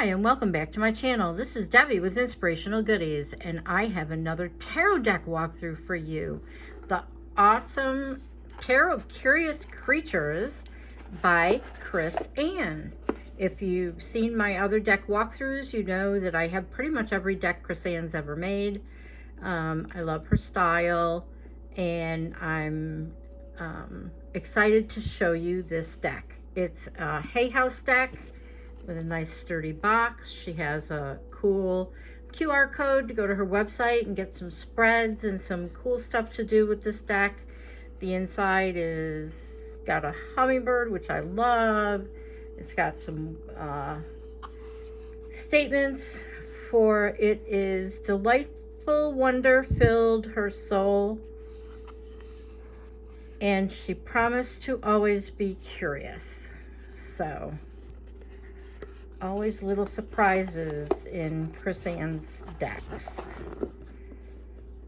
Hi, and welcome back to my channel. This is Debbie with Inspirational Goodies, and I have another tarot deck walkthrough for you. The awesome Tarot of Curious Creatures by Chris Ann. If you've seen my other deck walkthroughs, you know that I have pretty much every deck Chris Ann's ever made. I love her style, and I'm excited to show you this deck. It's a Hay House deck with a nice sturdy box. She has a cool QR code to go to her website and get some spreads and some cool stuff to do with this deck. The inside is got a hummingbird, which I love. It's got some statements for it is delightful wonder filled her soul, and she promised to always be curious. So always little surprises in Chris Ann's decks.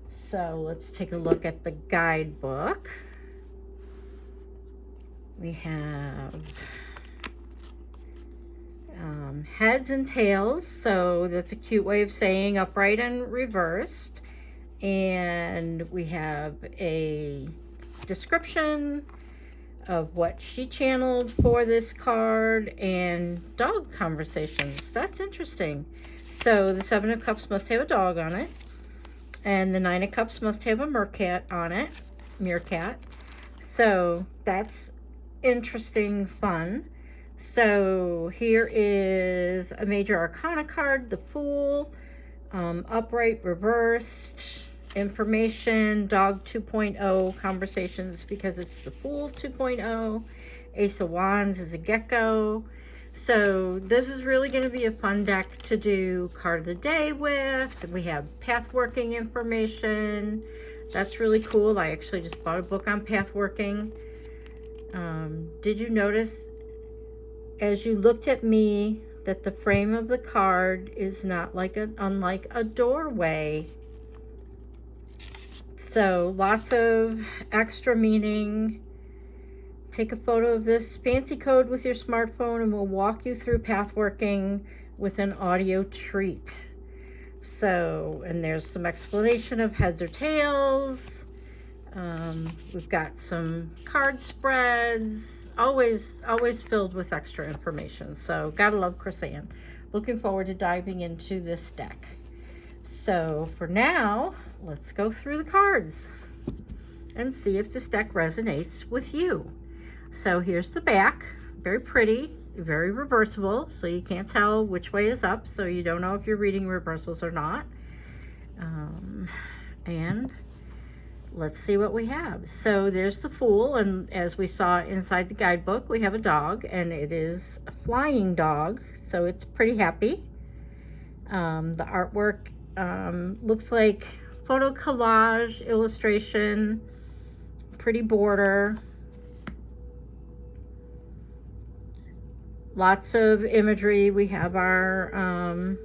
So let's take a look at the guidebook. We have heads and tails, so that's a cute way of saying upright and reversed. And we have a description of what she channeled for this card and dog conversations. That's interesting. So the Seven of Cups must have a dog on it, and the Nine of Cups must have a meerkat on it. So that's interesting, fun. So here is a major arcana card, the Fool, upright, reversed, information, dog 2.0, conversations because it's the Fool 2.0. Ace of Wands is a gecko. So this is really going to be a fun deck to do card of the day with. We have path working information. That's really cool. I actually just bought a book on path working. Did you notice as you looked at me that the frame of the card is not unlike a doorway? So lots of extra meaning. Take a photo of this fancy code with your smartphone and we'll walk you through pathworking with an audio treat. So, and there's some explanation of heads or tails. We've got some card spreads, always filled with extra information. So gotta love Chris Ann. Looking forward to diving into this deck. So for now, let's go through the cards and see if this deck resonates with you. So here's the back, very pretty, very reversible, so you can't tell which way is up, so you don't know if you're reading reversals or not. And let's see what we have. So there's the Fool, and as we saw inside the guidebook, we have a dog, and it is a flying dog, so it's pretty happy. The artwork looks like photo collage, illustration, pretty border. Lots of imagery. We have our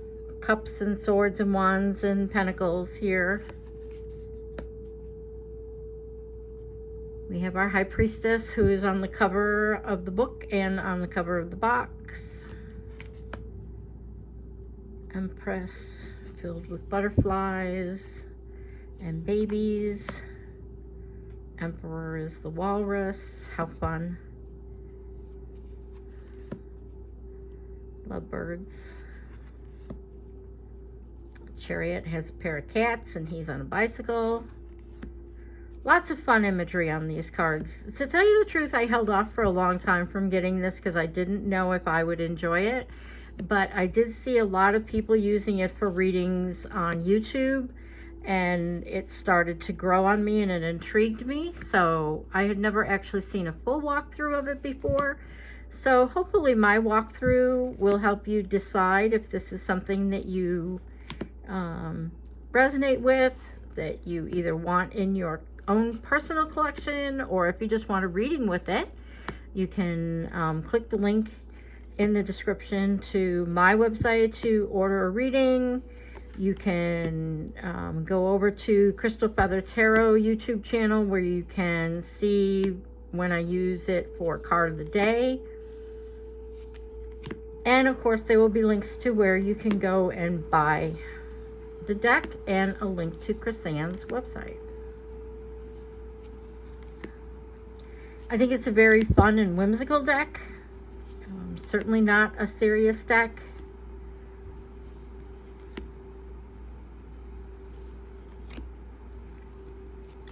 cups and swords and wands and pentacles here. We have our High Priestess, who is on the cover of the book and on the cover of the box. Empress, filled with butterflies and babies. Emperor is the walrus. How fun. Love birds. Chariot has a pair of cats and he's on a bicycle. Lots of fun imagery on these cards. To tell you the truth, I held off for a long time from getting this because I didn't know if I would enjoy it. But I did see a lot of people using it for readings on YouTube, and it started to grow on me and it intrigued me. So I had never actually seen a full walkthrough of it before. So hopefully my walkthrough will help you decide if this is something that you resonate with, that you either want in your own personal collection, or if you just want a reading with it. You can click the link in the description to my website to order a reading. You can go over to Crystal Feather Tarot YouTube channel where you can see when I use it for card of the day. And of course, there will be links to where you can go and buy the deck and a link to Chrisanne's website. I think it's a very fun and whimsical deck. Certainly not a serious deck.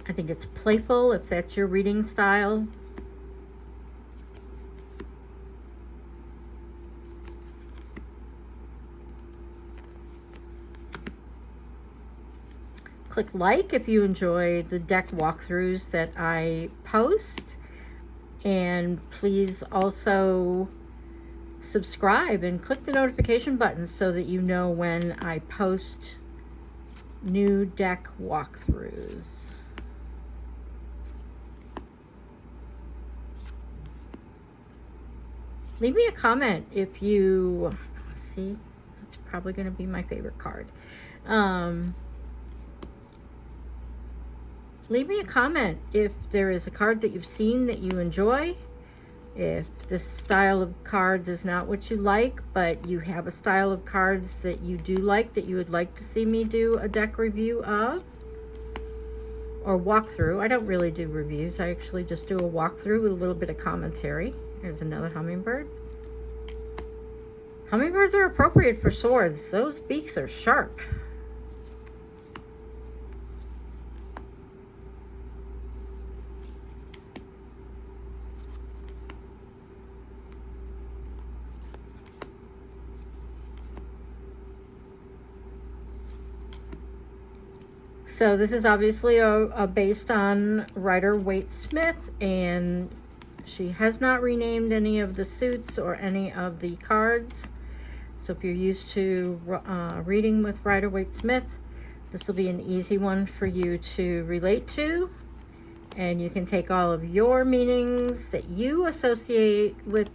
I think it's playful if that's your reading style. Click like if you enjoy the deck walkthroughs that I post. And please also subscribe and click the notification button so that you know when I post new deck walkthroughs. Leave me a comment if you see. It's probably going to be my favorite card. Leave me a comment if there is a card that you've seen that you enjoy. If this style of cards is not what you like, but you have a style of cards that you do like, that you would like to see me do a deck review of or walkthrough. I don't really do reviews. I actually just do a walkthrough with a little bit of commentary. There's another hummingbird. Hummingbirds are appropriate for swords. Those beaks are sharp. So this is obviously based on Rider Waite Smith, and she has not renamed any of the suits or any of the cards. So if you're used to reading with Rider Waite Smith, this will be an easy one for you to relate to. And you can take all of your meanings that you associate with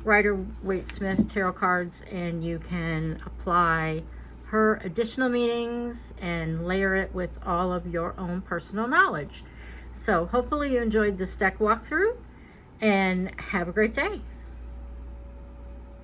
Rider Waite Smith tarot cards, and you can apply her additional meanings and layer it with all of your own personal knowledge. So hopefully you enjoyed this deck walkthrough, and have a great day.